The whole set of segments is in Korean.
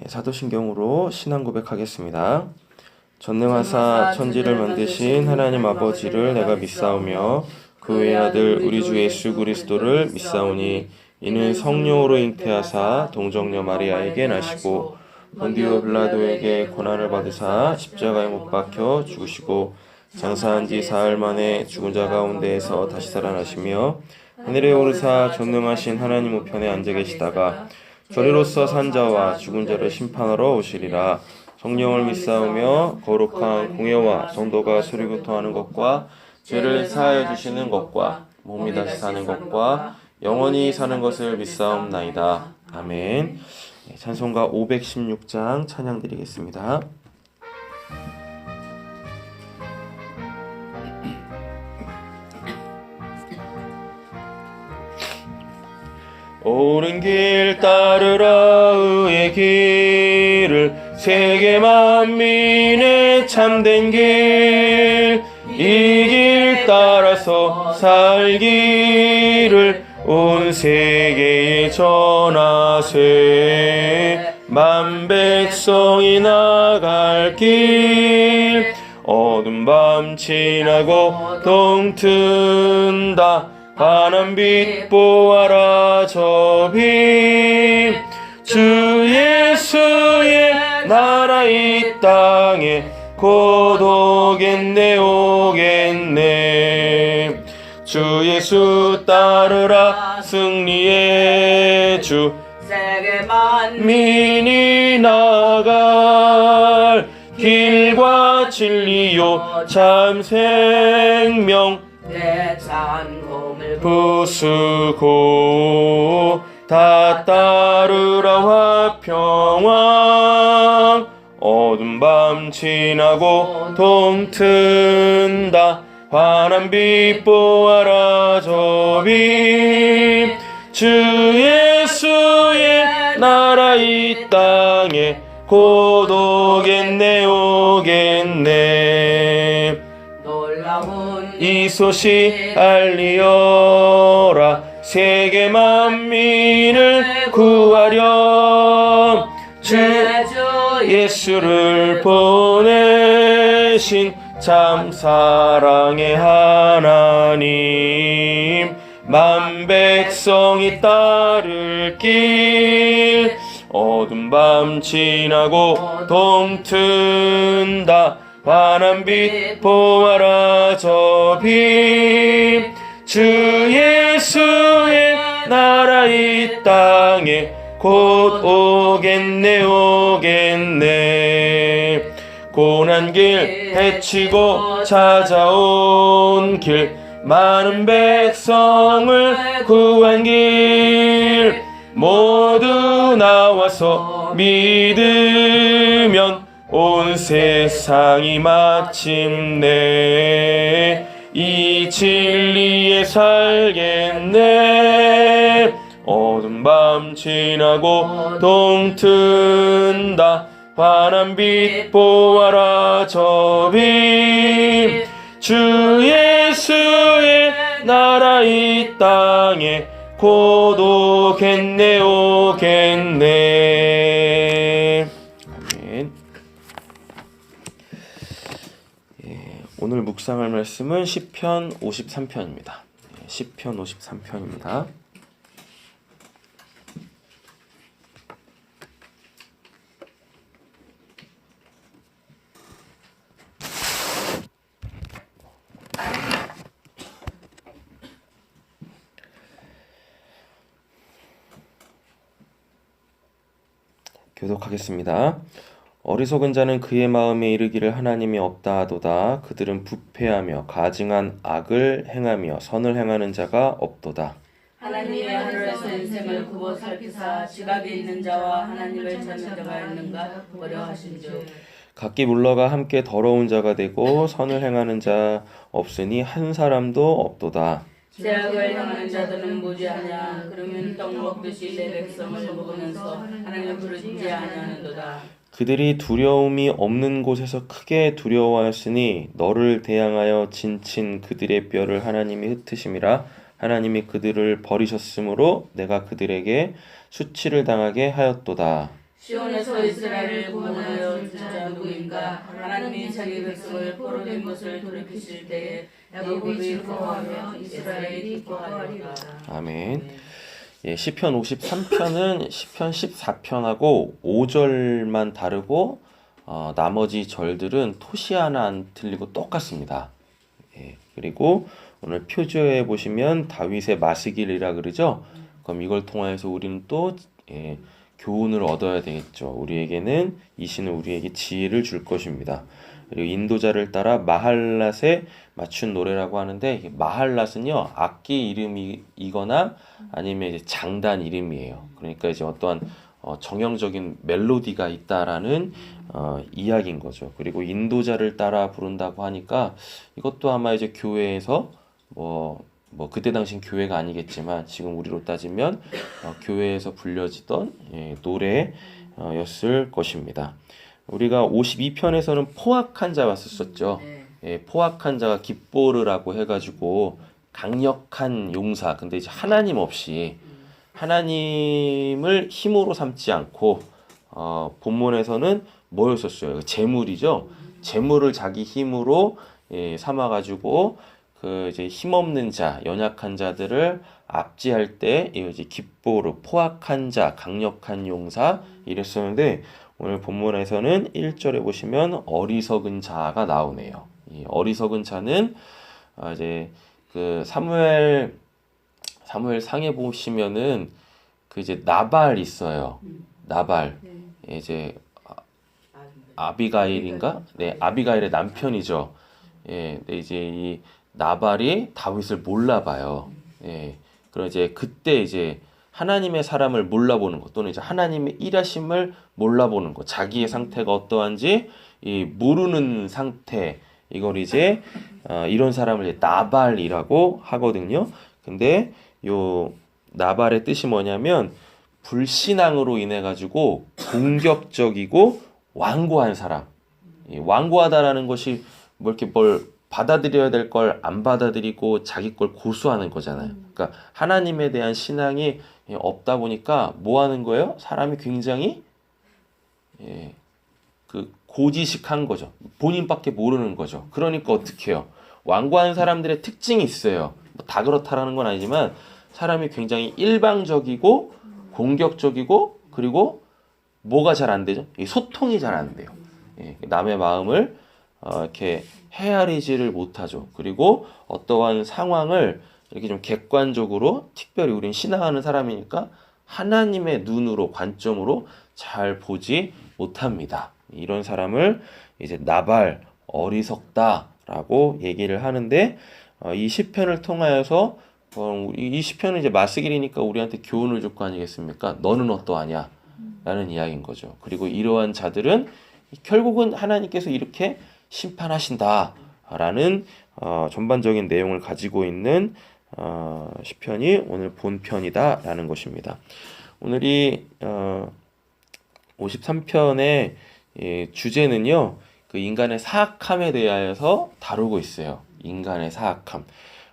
사도신경으로 신앙 고백하겠습니다. 전능하사 천지를 만드신 하나님 아버지를 내가 믿사오며 그 외의 아들 우리 주 예수 그리스도를 믿사오니 이는 성령으로 잉태하사 동정녀 마리아에게 나시고 본디오 빌라도에게 고난을 받으사 십자가에 못 박혀 죽으시고 장사한 지 사흘 만에 죽은 자 가운데에서 다시 살아나시며 하늘에 오르사 전능하신 하나님 우편에 앉아 계시다가 저리로서 산 자와 죽은 자를 심판하러 오시리라. 성령을 믿사오며 거룩한 공예와 성도가 소리부터하는 것과 죄를 사하여 주시는 것과 몸이 다시 사는 것과 영원히 사는 것을 믿사옵나이다. 아멘. 찬송가 516장 찬양 드리겠습니다. 옳은 길 따르라 의의 길을 세계 만민의 참된 길 이 길 따라서 살기를 온 세계에 전하세 만 백성이 나갈 길 어두운 밤 지나고 동튼다 환한 빛 보아라 저 빛 주 예수의 나라 이 땅에 곧 오겠네 오겠네 주 예수 따르라 승리의 주 세계 만민이 나갈 길과 진리요 참 생명 내 찬송을 부수고 다 따르라 화평왕 어두운 밤 지나고 동튼다 환한 빛 보아라 저 빛 주 예수의 나라 이 땅에 곧 오겠네 오겠네 놀라운 이 소식 알리어라 세계 만민을 구하렴 주 예수를 보내신 참 사랑의 하나님 만 백성이 따를 길 어두운 밤 지나고 동튼다 환한 빛 보아라 저 빛 주 예수의 나라 이 땅에 곧 오겠네 오겠네 고난 길 헤치고 찾아온 길 많은 백성을 구한 길 모두 나와서 믿으면 온 세상이 마침내 이 진리에 살겠네 어두운 밤 지나고 동튼다 환한 빛 보아라 저 빛 주 예수의 나라 이 땅에 곧 오겠네 오겠네 아멘. 오늘 묵상할 말씀은 시편 53편입니다. 시편 53편입니다. 교독하겠습니다. 어리석은 자는 그의 마음에 이르기를 하나님이 없다 하도다. 그들은 부패하며 가증한 악을 행하며 선을 행하는 자가 없도다. 하나님의 하늘에서 인생을 굽어 살피사 지각에 있는 자와 하나님을 찾는 자가 있는가 보려 하신즉 각기 물러가 함께 더러운 자가 되고 선을 행하는 자 없으니 한 사람도 없도다. 죄악을 행하는 자들은 무지하냐 그러면 떡 먹듯이 내 백성을 먹으면서 하나님을 부르지 아니하는도다. 그들이 두려움이 없는 곳에서 크게 두려워하였으니 너를 대항하여 진친 그들의 뼈를 하나님이 흩으심이라. 하나님이 그들을 버리셨으므로 내가 그들에게 수치를 당하게 하였도다. 시온에서 이스라엘을 구원하여 줄 자 누구인가? 하나님이 자기 백성을 포로된 것을 돌이키실 때에 야곱이 즐거워하며 이스라엘이 기뻐하리라. 아멘. 예, 시편 53편은 시편 14편하고 5절만 다르고 나머지 절들은 토시 하나 안 틀리고 똑같습니다. 예, 그리고 오늘 표제에 보시면 다윗의 마스길이라 그러죠. 그럼 이걸 통해서 우리는 또 교훈을 얻어야 되겠죠. 우리에게는 이 시는 우리에게 지혜를 줄 것입니다. 그리고 인도자를 따라 마할랏에 맞춘 노래라고 하는데 이게 마할랏은요 악기 이름이거나 아니면 이제 장단 이름이에요. 그러니까 이제 어떠한 정형적인 멜로디가 있다라는 이야기인 거죠. 그리고 인도자를 따라 부른다고 하니까 이것도 아마 이제 교회에서 뭐 그때 당신 교회가 아니겠지만 지금 우리로 따지면 교회에서 불려지던 노래였을 것입니다. 우리가 52편에서는 포악한 자와 썼었죠. 예, 포악한 자가 깁보르라고 해가지고 강력한 용사. 근데 이제 하나님 없이 하나님을 힘으로 삼지 않고 본문에서는 뭐였었어요? 재물이죠. 재물을 자기 힘으로 삼아가지고 그 이제 힘없는 자, 연약한 자들을 압제할 때 이제 깁보르, 포악한 자, 강력한 용사 이랬었는데 오늘 본문에서는 1절에 보시면 어리석은 자가 나오네요. 이 어리석은 자는 이제 그 사무엘 상에 보시면은 그 이제 나발 있어요. 나발 이제 아비가일인가? 네, 아비가일의 남편이죠. 예, 근데 이제 이 나발이 다윗을 몰라봐요. 예, 그럼 이제 그때 이제 하나님의 사람을 몰라보는 것 또는 이제 하나님의 일하심을 몰라보는 것, 자기의 상태가 어떠한지 모르는 상태, 이걸 이제 이런 사람을 이제 나발이라고 하거든요. 근데 요 나발의 뜻이 뭐냐면 불신앙으로 인해 가지고 공격적이고 완고한 사람. 완고하다라는 것이 뭐 이렇게 뭘 받아들여야 될 걸 안 받아들이고 자기 걸 고수하는 거잖아요. 그러니까 하나님에 대한 신앙이 없다 보니까 뭐 하는 거예요? 사람이 굉장히 그 고지식한 거죠. 본인밖에 모르는 거죠. 그러니까 어떻게 해요? 완고한 사람들의 특징이 있어요. 다 그렇다라는 건 아니지만 사람이 굉장히 일방적이고 공격적이고 그리고 뭐가 잘 안 되죠? 소통이 잘 안 돼요. 남의 마음을 이렇게 헤아리지를 못하죠. 그리고 어떠한 상황을 이렇게 좀 객관적으로 특별히 우린 신앙하는 사람이니까 하나님의 눈으로 관점으로 잘 보지 못합니다. 이런 사람을 이제 나발 어리석다라고 얘기를 하는데 이 시편을 통하여서 이 시편은 이제 마스길이니까 우리한테 교훈을 줄 거 아니겠습니까? 너는 어떠하냐? 라는 이야기인 거죠. 그리고 이러한 자들은 결국은 하나님께서 이렇게 심판하신다라는 전반적인 내용을 가지고 있는 시편이 오늘 본편이다라는 것입니다. 오늘이 53편의 주제는요, 그 인간의 사악함에 대하여서 다루고 있어요. 인간의 사악함.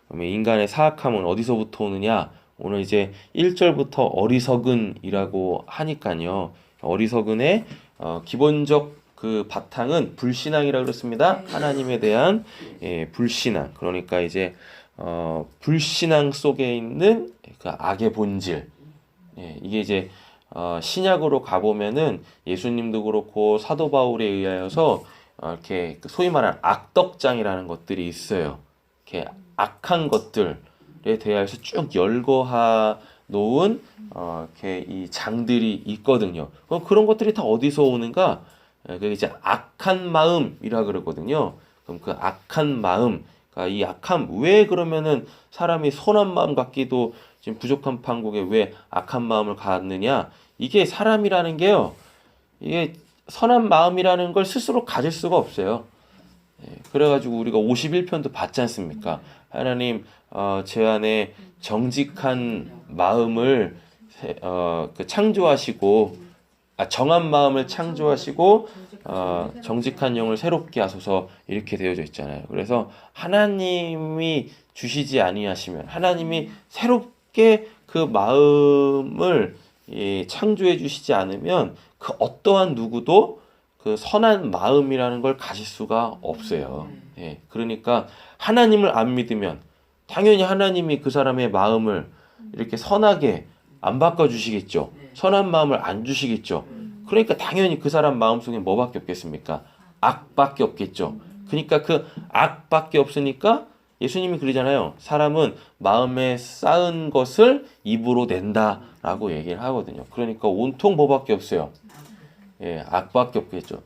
그러면 인간의 사악함은 어디서부터 오느냐? 오늘 이제 1절부터 어리석은이라고 하니까요. 어리석은의 기본적 그 바탕은 불신앙이라고 그랬습니다. 하나님에 대한 불신앙. 그러니까 이제 불신앙 속에 있는 그 악의 본질. 이게 이제 신약으로 가보면은 예수님도 그렇고 사도 바울에 의하여서 이렇게 소위 말하는 악덕장이라는 것들이 있어요. 이렇게 악한 것들에 대하여서 쭉 열거하 놓은 이렇게 이 장들이 있거든요. 그럼 그런 것들이 다 어디서 오는가? 그게 이제 악한 마음이라 그러거든요. 그럼 그 악한 마음, 그러니까 이 악함 왜 그러면은 사람이 선한 마음 갖기도 지금 부족한 판국에 왜 악한 마음을 갖느냐? 이게 사람이라는 게요. 이게 선한 마음이라는 걸 스스로 가질 수가 없어요. 그래가지고 우리가 51편도 봤지 않습니까? 하나님 제 안에 정직한 마음을 창조하시고 정한 마음을 창조하시고 정직한 영을 새롭게 하소서 이렇게 되어져 있잖아요. 그래서 하나님이 주시지 아니하시면 하나님이 새롭게 그 마음을 창조해 주시지 않으면 그 어떠한 누구도 그 선한 마음이라는 걸 가질 수가 없어요. 예, 그러니까 하나님을 안 믿으면 당연히 하나님이 그 사람의 마음을 이렇게 선하게 안 바꿔주시겠죠. 선한 마음을 안 주시겠죠. 그러니까 당연히 그 사람 마음속에 뭐밖에 없겠습니까? 악밖에 없겠죠. 그러니까 그 악밖에 없으니까 예수님이 그러잖아요. 사람은 마음에 쌓은 것을 입으로 낸다라고 얘기를 하거든요. 그러니까 온통 뭐밖에 없어요. 예, 악밖에 없겠죠.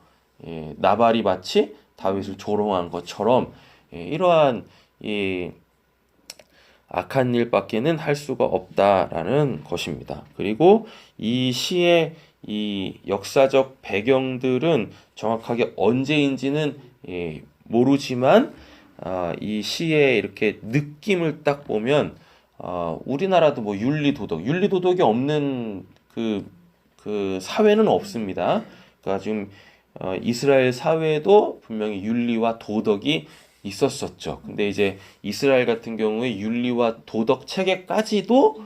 예, 나발이 마치 다윗을 조롱한 것처럼 이러한 이 악한 일밖에는 할 수가 없다라는 것입니다. 그리고 이 시의 이 역사적 배경들은 정확하게 언제인지는 모르지만 이 시의 이렇게 느낌을 딱 보면 우리나라도 뭐 윤리도덕이 없는 그 사회는 없습니다. 그러니까 지금 이스라엘 사회에도 분명히 윤리와 도덕이 있었었죠. 근데 이제 이스라엘 같은 경우에 윤리와 도덕 체계까지도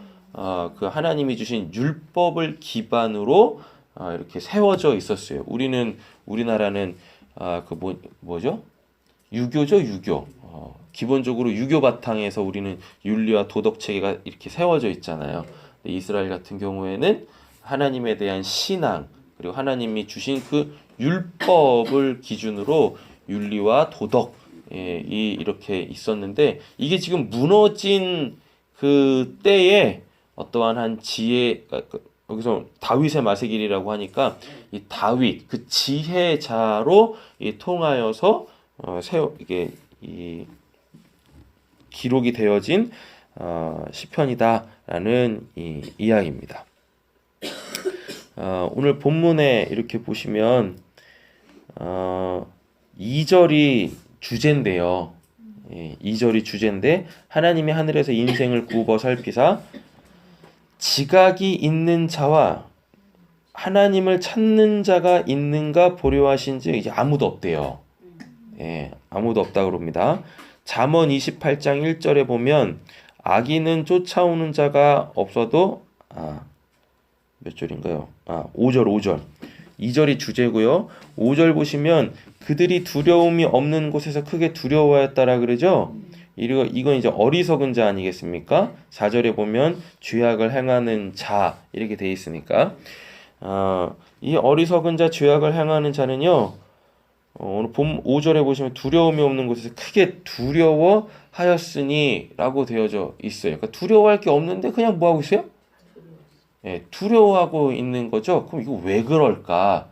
그 하나님이 주신 율법을 기반으로 이렇게 세워져 있었어요. 우리나라는 뭐죠? 유교죠, 유교. 기본적으로 유교 바탕에서 우리는 윤리와 도덕 체계가 이렇게 세워져 있잖아요. 근데 이스라엘 같은 경우에는 하나님에 대한 신앙 그리고 하나님이 주신 그 율법을 기준으로 윤리와 도덕 이렇게 있었는데 이게 지금 무너진 그 때에 어떠한 한 지혜 여기서 다윗의 마세길이라고 하니까 이 다윗 그 지혜자로 통하여서 이게 이 기록이 되어진 시편이다라는 이 이야기입니다. 오늘 본문에 이렇게 보시면 2절이 주제인데요. 2절이 주제인데 하나님이 하늘에서 인생을 굽어 살피사 지각이 있는 자와 하나님을 찾는 자가 있는가 보려 하신지 이제 아무도 없대요. 아무도 없다 그럽니다. 잠언 28장 1절에 보면 악인은 쫓아오는 자가 없어도 몇 절인가요? 5절. 2절이 주제고요. 5절 보시면 그들이 두려움이 없는 곳에서 크게 두려워했다라 그러죠. 이건 이제 어리석은 자 아니겠습니까? 4절에 보면 죄악을 행하는 자 이렇게 돼 있으니까 이 어리석은 자 죄악을 행하는 자는요. 오늘 5절에 보시면 두려움이 없는 곳에서 크게 두려워하였으니 라고 되어져 있어요. 그러니까 두려워할 게 없는데 그냥 뭐 하고 있어요? 두려워하고 있는 거죠. 그럼 이거 왜 그럴까?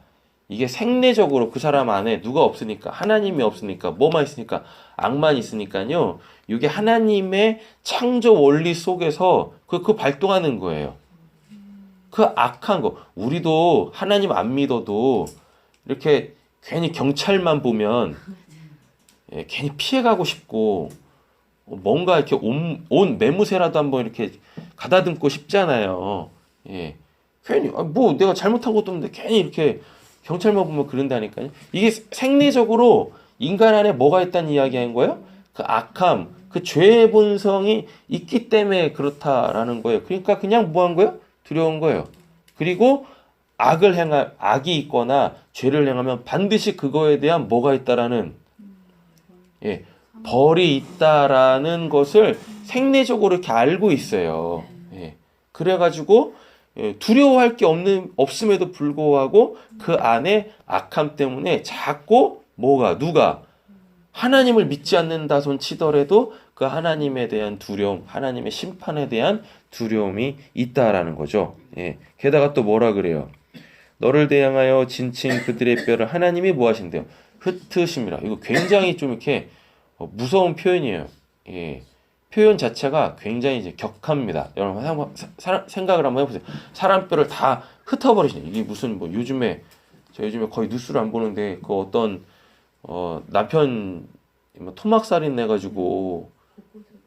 이게 생리적으로 그 사람 안에 누가 없으니까 하나님이 없으니까 뭐만 있으니까 악만 있으니까요. 이게 하나님의 창조 원리 속에서 그 발동하는 거예요. 그 악한 거 우리도 하나님 안 믿어도 이렇게 괜히 경찰만 보면 괜히 피해가고 싶고 뭔가 이렇게 온 매무새라도 한번 이렇게 가다듬고 싶잖아요. 괜히 뭐 내가 잘못한 것도 없는데 괜히 이렇게 경찰만 보면 그런다니까요. 이게 생리적으로 인간 안에 뭐가 있다는 이야기인 거예요? 그 악함, 그 죄의 본성이 있기 때문에 그렇다라는 거예요. 그러니까 그냥 뭐 한 거예요? 두려운 거예요. 그리고 악이 있거나 죄를 행하면 반드시 그거에 대한 뭐가 있다라는 벌이 있다라는 것을 생리적으로 이렇게 알고 있어요. 그래가지고 두려워할 게 없음에도 불구하고 그 안에 악함 때문에 자꾸 누가 하나님을 믿지 않는다 손 치더라도 그 하나님에 대한 두려움, 하나님의 심판에 대한 두려움이 있다라는 거죠. 게다가 또 뭐라 그래요? 너를 대항하여 진친 그들의 뼈를 하나님이 뭐 하신대요? 흩으심이라. 이거 굉장히 좀 이렇게 무서운 표현이에요. 표현 자체가 굉장히 이제 격합니다. 여러분 한번 생각을 한번 해보세요. 사람 뼈를 다 흩어버리시네. 이게 무슨 저 요즘에 거의 뉴스를 안 보는데 그 어떤 남편 토막살인 내가지고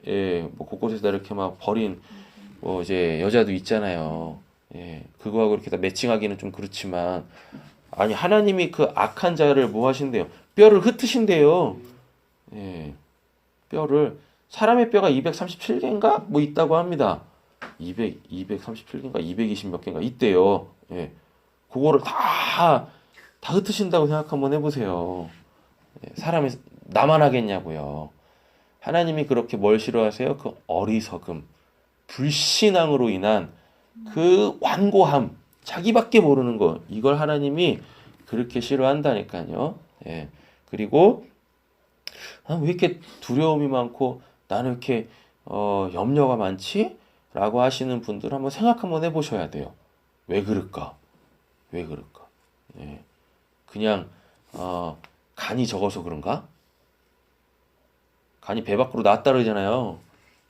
뭐 곳곳에서 이렇게 막 버린 이제 여자도 있잖아요. 그거하고 이렇게 다 매칭하기는 좀 그렇지만 아니 하나님이 그 악한 자를 뭐 하신대요? 뼈를 흩으신대요. 뼈를 사람의 뼈가 237개인가 뭐 있다고 합니다. 237개인가 220 몇 개인가 있대요. 예. 그거를 다 흩으신다고 생각 한번 해보세요. 예. 사람이 나만 하겠냐고요. 하나님이 그렇게 뭘 싫어하세요? 그 어리석음, 불신앙으로 인한 그 완고함, 자기밖에 모르는 거, 이걸 하나님이 그렇게 싫어한다니까요. 예. 그리고 왜 이렇게 두려움이 많고 나는 이렇게 염려가 많지? 라고 하시는 분들 한번 생각 한번 해보셔야 돼요. 왜 그럴까? 왜 그럴까? 예. 그냥 간이 적어서 그런가? 간이 배 밖으로 나왔다 그러잖아요.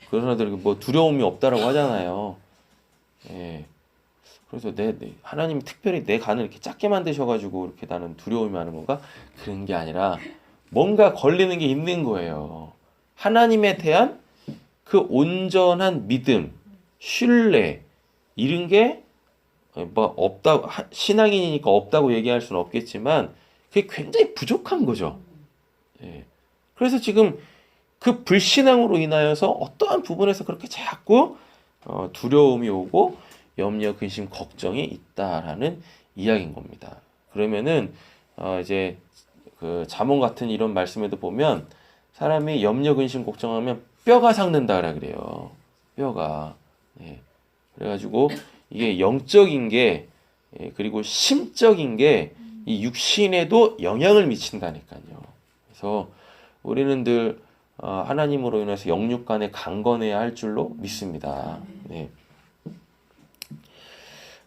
그런 사람들 뭐 두려움이 없다라고 하잖아요. 예. 그래서 하나님이 특별히 내 간을 이렇게 작게 만드셔가지고 이렇게 나는 두려움이 많은 건가? 그런 게 아니라 뭔가 걸리는 게 있는 거예요. 하나님에 대한 그 온전한 믿음, 신뢰, 이런 게 뭐 없다, 신앙인이니까 없다고 얘기할 수는 없겠지만 그게 굉장히 부족한 거죠. 예. 그래서 지금 그 불신앙으로 인하여서 어떠한 부분에서 그렇게 자꾸 두려움이 오고 염려, 근심, 걱정이 있다라는 이야기인 겁니다. 그러면은 이제 그 잠언 같은 이런 말씀에도 보면 사람이 염려, 근심, 걱정하면 뼈가 삭는다 그래요. 뼈가. 예. 그래가지고 이게 영적인 게 그리고 심적인 게 이 육신에도 영향을 미친다니까요. 그래서 우리는 늘 하나님으로 인해서 영육 간에 강건해야 할 줄로 믿습니다. 네.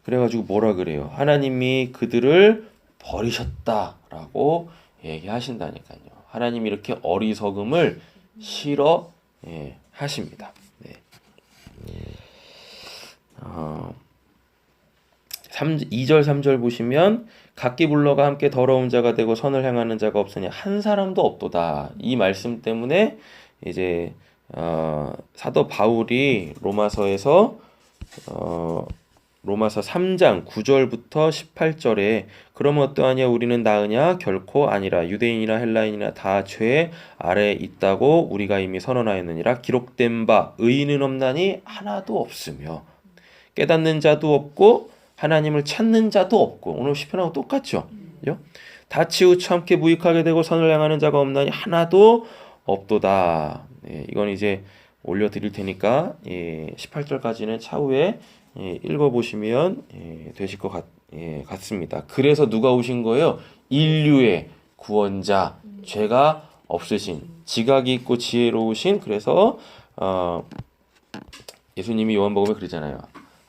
그래가지고 뭐라 그래요? 하나님이 그들을 버리셨다라고 얘기하신다니까요. 하나님이 이렇게 어리석음을 싫어 하십니다. 네. 2절 3절 보시면 각기 불러가 함께 더러운 자가 되고 선을 행하는 자가 없으니 한 사람도 없도다. 이 말씀 때문에 이제 사도 바울이 로마서 3장 9절부터 18절에 그러면 어떠하냐 우리는 나으냐 결코 아니라 유대인이나 헬라인이나 다 죄 아래에 있다고 우리가 이미 선언하였느니라 기록된 바 의인은 없나니 하나도 없으며 깨닫는 자도 없고 하나님을 찾는 자도 없고 오늘 시편하고 똑같죠. 그죠? 다 치우쳐 함께 무익하게 되고 선을 행하는 자가 없나니 하나도 없도다. 이건 이제 올려드릴 테니까 18절까지는 차후에 읽어보시면 되실 것 같습니다. 그래서 누가 오신 거예요? 인류의 구원자, 죄가 없으신, 지각이 있고 지혜로우신. 그래서 예수님이 요한복음에 그러잖아요.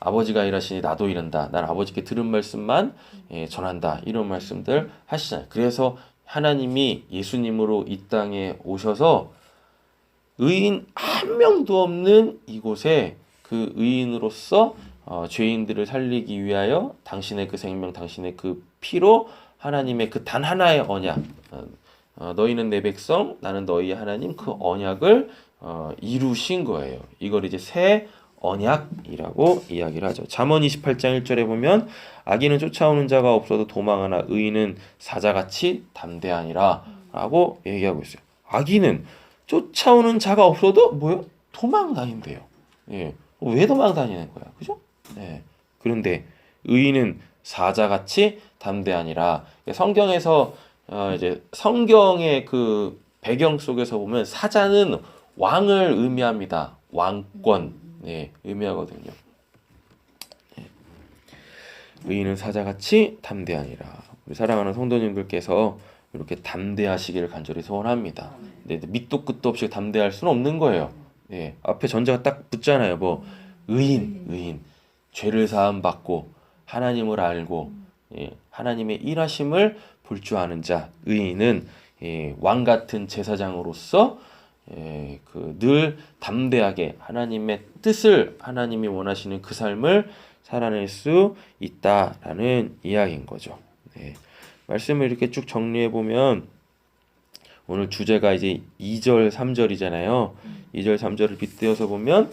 아버지가 일하시니 나도 일한다. 난 아버지께 들은 말씀만 전한다. 이런 말씀들 하시잖아요. 그래서 하나님이 예수님으로 이 땅에 오셔서 의인 한 명도 없는 이곳에 그 의인으로서 죄인들을 살리기 위하여 당신의 그 생명, 당신의 그 피로 하나님의 그 단 하나의 언약, 너희는 내 백성, 나는 너희의 하나님, 그 언약을 이루신 거예요. 이걸 이제 새 언약이라고 이야기를 하죠. 잠언 28장 1절에 보면 악인은 쫓아오는 자가 없어도 도망하나 의인은 사자같이 담대하니라 라고 얘기하고 있어요. 악인은 쫓아오는 자가 없어도 뭐요? 도망다닌대요. 예. 왜 도망다니는 거야? 그죠? 예. 그런데 의인은 사자같이 담대하니라. 성경에서 이제 성경의 그 배경 속에서 보면 사자는 왕을 의미합니다. 왕권. 의미하거든요. 의인은 사자같이 담대하니라. 우리 사랑하는 성도님들께서 이렇게 담대하시기를 간절히 소원합니다. 밑도 끝도 없이 담대할 수는 없는 거예요. 앞에 전제가 딱 붙잖아요. 뭐 의인, 죄를 사함 받고 하나님을 알고 하나님의 일하심을 볼 줄 아는 자, 의인은 왕 같은 제사장으로서 늘 담대하게 하나님의 뜻을 하나님이 원하시는 그 삶을 살아낼 수 있다라는 이야기인 거죠. 말씀을 이렇게 쭉 정리해 보면 오늘 주제가 이제 2절 3절이잖아요. 2절 3절을 빗대어서 보면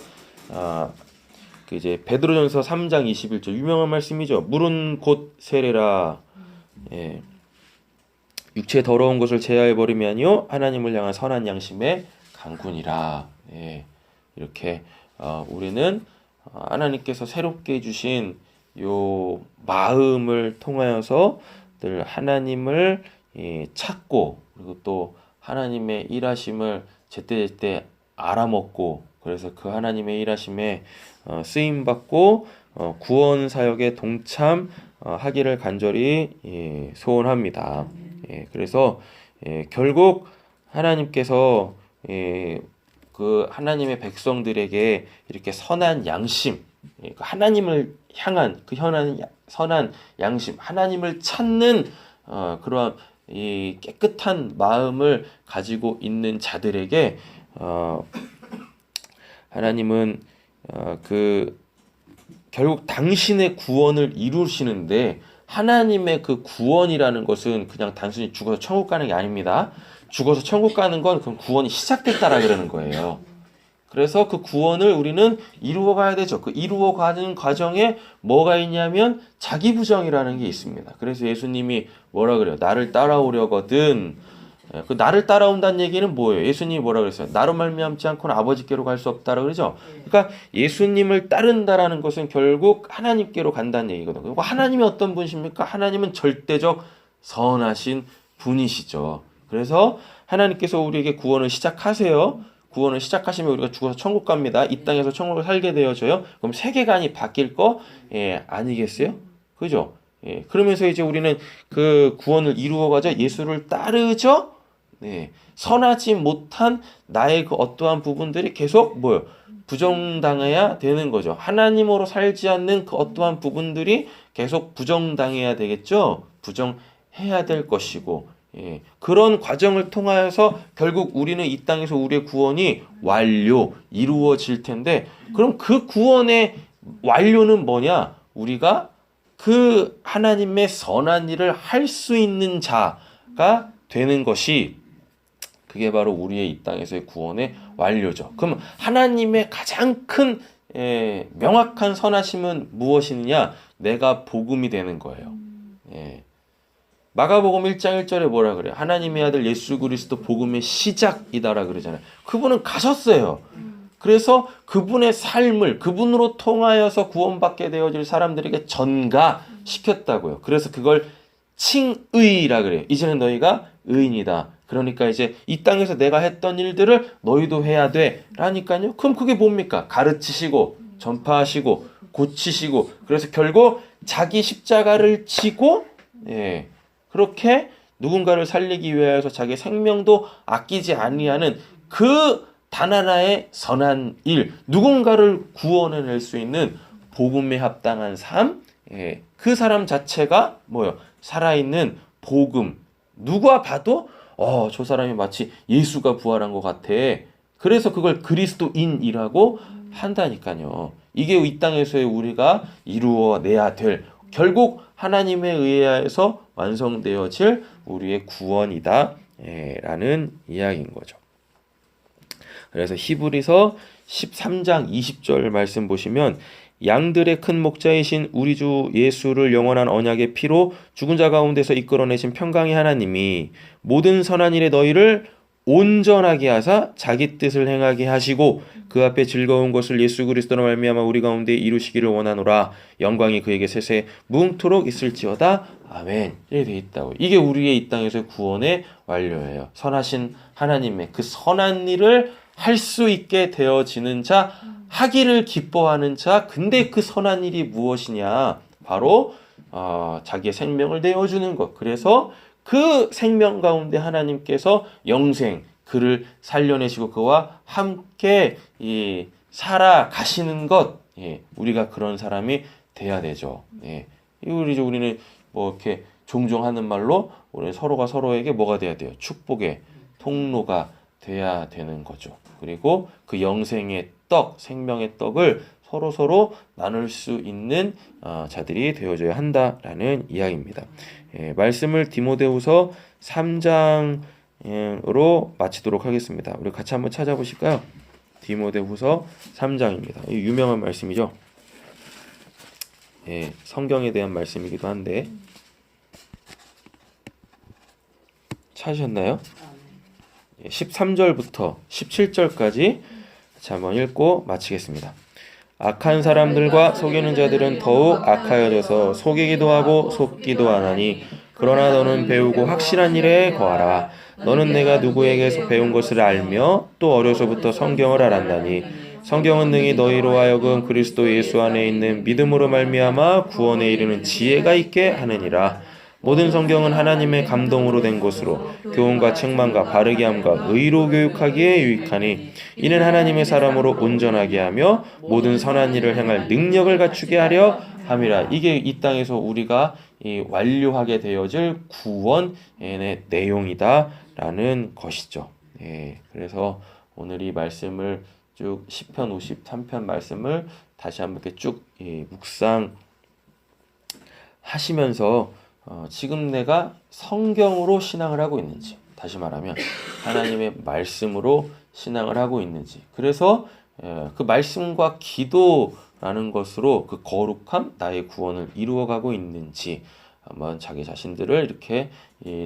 그 이제 베드로전서 3장 21절 유명한 말씀이죠. 물은 곧 세례라. 육체의 더러운 것을 제하여 버리면요 하나님을 향한 선한 양심의 강군이라. 이렇게 우리는 하나님께서 새롭게 주신 요 마음을 통하여서 늘 하나님을 찾고, 그리고 또 하나님의 일하심을 제때제때 알아먹고, 그래서 그 하나님의 일하심에 쓰임 받고 구원 사역에 동참하기를 간절히 소원합니다. 그래서 결국 하나님께서 그 하나님의 백성들에게 이렇게 선한 양심, 하나님을 향한 그 선한 양심, 하나님을 찾는 그러한 이 깨끗한 마음을 가지고 있는 자들에게 하나님은 그 결국 당신의 구원을 이루시는데, 하나님의 그 구원이라는 것은 그냥 단순히 죽어서 천국 가는 게 아닙니다. 죽어서 천국 가는 건 그 구원이 시작됐다라 그러는 거예요. 그래서 그 구원을 우리는 이루어 가야 되죠. 그 이루어 가는 과정에 뭐가 있냐면 자기부정이라는 게 있습니다. 그래서 예수님이 뭐라 그래요? 나를 따라오려거든. 그 나를 따라온다는 얘기는 뭐예요? 예수님이 뭐라 그랬어요? 나로 말미암지 않고는 아버지께로 갈 수 없다라 그러죠. 그러니까 예수님을 따른다라는 것은 결국 하나님께로 간다는 얘기거든요. 그리고 하나님이 어떤 분이십니까? 하나님은 절대적 선하신 분이시죠. 그래서 하나님께서 우리에게 구원을 시작하세요. 구원을 시작하시면 우리가 죽어서 천국 갑니다. 이 땅에서 천국을 살게 되어져요. 그럼 세계관이 바뀔 거 아니겠어요? 그죠? 그러면서 이제 우리는 그 구원을 이루어가죠. 예수를 따르죠. 선하지 못한 나의 그 어떠한 부분들이 계속 뭐요? 부정당해야 되는 거죠. 하나님으로 살지 않는 그 어떠한 부분들이 계속 부정당해야 되겠죠. 부정해야 될 것이고, 그런 과정을 통하여서 결국 우리는 이 땅에서 우리의 구원이 이루어질 텐데, 그럼 그 구원의 완료는 뭐냐? 우리가 그 하나님의 선한 일을 할 수 있는 자가 되는 것이, 그게 바로 우리의 이 땅에서의 구원의 완료죠. 그럼 하나님의 가장 큰 명확한 선하심은 무엇이냐? 내가 복음이 되는 거예요. 마가복음 1장 1절에 뭐라 그래요? 하나님의 아들 예수 그리스도 복음의 시작이다라 그러잖아요. 그분은 가셨어요. 그래서 그분의 삶을 그분으로 통하여서 구원받게 되어질 사람들에게 전가시켰다고요. 그래서 그걸 칭의라 그래요. 이제는 너희가 의인이다. 그러니까 이제 이 땅에서 내가 했던 일들을 너희도 해야 돼 라니까요. 그럼 그게 뭡니까? 가르치시고 전파하시고 고치시고, 그래서 결국 자기 십자가를 지고 그렇게 누군가를 살리기 위해서 자기 생명도 아끼지 아니하는 그 단 하나의 선한 일, 누군가를 구원해낼 수 있는 복음에 합당한 삶, 그 사람 자체가 뭐요? 살아있는 복음. 누가 봐도 저 사람이 마치 예수가 부활한 것 같아. 그래서 그걸 그리스도인이라고 한다니까요. 이게 이 땅에서의 우리가 이루어내야 될, 결국 하나님에 의해서 완성되어질 우리의 구원이다 라는 이야기인 거죠. 그래서 히브리서 13장 20절 말씀 보시면, 양들의 큰 목자이신 우리 주 예수를 영원한 언약의 피로 죽은 자 가운데서 이끌어내신 평강의 하나님이 모든 선한 일에 너희를 온전하게 하사 자기 뜻을 행하게 하시고 그 앞에 즐거운 것을 예수 그리스도로 말미암아 우리 가운데 이루시기를 원하노라. 영광이 그에게 세세 무궁토록 있을지어다. 아멘. 이렇게 돼 있다고. 이게 우리의 이 땅에서의 구원의 완료예요. 선하신 하나님의 그 선한 일을 할 수 있게 되어지는 자, 하기를 기뻐하는 자. 근데 그 선한 일이 무엇이냐? 바로 자기의 생명을 내어주는 것. 그래서 그 생명 가운데 하나님께서 영생, 그를 살려내시고 그와 함께 살아가시는 것. 우리가 그런 사람이 돼야 되죠. 우리는 뭐 이렇게 종종 하는 말로 우리 서로가 서로에게 뭐가 돼야 돼요? 축복의 통로가 돼야 되는 거죠. 그리고 그 영생의 떡, 생명의 떡을 서로 나눌 수 있는 자들이 되어줘야 한다라는 이야기입니다. 말씀을 디모데후서 3장으로 마치도록 하겠습니다. 우리 같이 한번 찾아보실까요? 디모데후서 3장입니다. 유명한 말씀이죠. 성경에 대한 말씀이기도 한데 찾으셨나요? 13절부터 17절까지 한번 읽고 마치겠습니다. 악한 사람들과 속이는 자들은 더욱 악하여져서 속이기도 하고 속기도 하나니 그러나 너는 배우고 확실한 일에 거하라. 너는 내가 누구에게서 배운 것을 알며 또 어려서부터 성경을 알았나니 성경은 능히 너희로 하여금 그리스도 예수 안에 있는 믿음으로 말미암아 구원에 이르는 지혜가 있게 하느니라. 모든 성경은 하나님의 감동으로 된 것으로 교훈과 책망과 바르게 함과 의로 교육하기에 유익하니 이는 하나님의 사람으로 온전하게 하며 모든 선한 일을 행할 능력을 갖추게 하려 함이라. 이게 이 땅에서 우리가 완료하게 되어질 구원의 내용이다라는 것이죠. 그래서 오늘 이 말씀을 쭉 시편 53편 말씀을 다시 한번 이렇게 쭉 묵상하시면서 지금 내가 성경으로 신앙을 하고 있는지, 다시 말하면 하나님의 말씀으로 신앙을 하고 있는지, 그래서 그 말씀과 기도라는 것으로 그 거룩함, 나의 구원을 이루어가고 있는지 한번 자기 자신들을 이렇게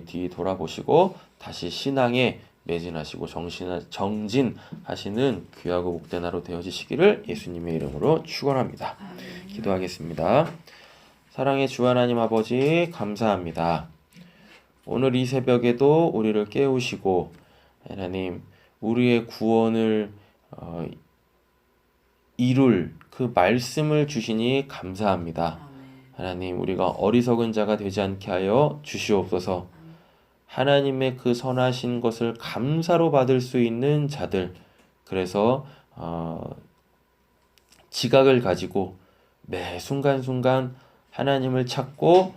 뒤돌아보시고 다시 신앙에 매진하시고 정진하시는 귀하고 복된 하루 되어지시기를 예수님의 이름으로 축원합니다. 기도하겠습니다. 사랑의 주 하나님 아버지 감사합니다. 오늘 이 새벽에도 우리를 깨우시고 하나님 우리의 구원을 이룰 그 말씀을 주시니 감사합니다. 하나님 우리가 어리석은 자가 되지 않게 하여 주시옵소서. 하나님의 그 선하신 것을 감사로 받을 수 있는 자들, 그래서 지각을 가지고 매 순간순간 하나님을 찾고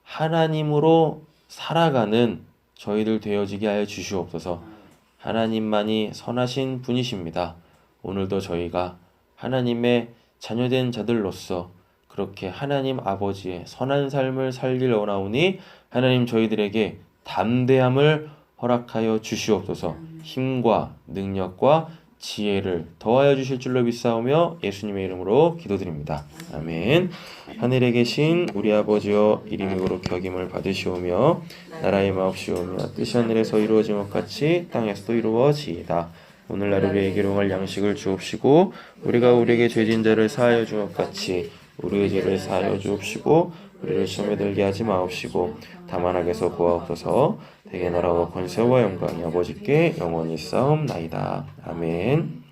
하나님으로 살아가는 저희들 되어지게 하여 주시옵소서. 하나님만이 선하신 분이십니다. 오늘도 저희가 하나님의 자녀된 자들로서 그렇게 하나님 아버지의 선한 삶을 살길 원하오니 하나님 저희들에게 담대함을 허락하여 주시옵소서. 힘과 능력과 지혜를 더하여 주실 줄로 믿사오며 예수님의 이름으로 기도드립니다. 아멘. 하늘에 계신 우리 아버지여 이름이 거룩히 여김을 받으시오며 나라의 마옵시오며 뜻이 하늘에서 이루어진 것 같이 땅에서도 이루어지이다. 오늘날 우리에게 일용할 양식을 주옵시고 우리가 우리에게 죄진 자를 사하여 준 것 같이 우리의 죄를 사하여 주옵시고 우리를 시험에 들게 하지 마옵시고 다만 악에서 구하옵소서. 대개 나라와 권세와 영광이 아버지께 영원히 싸움나이다. 아멘.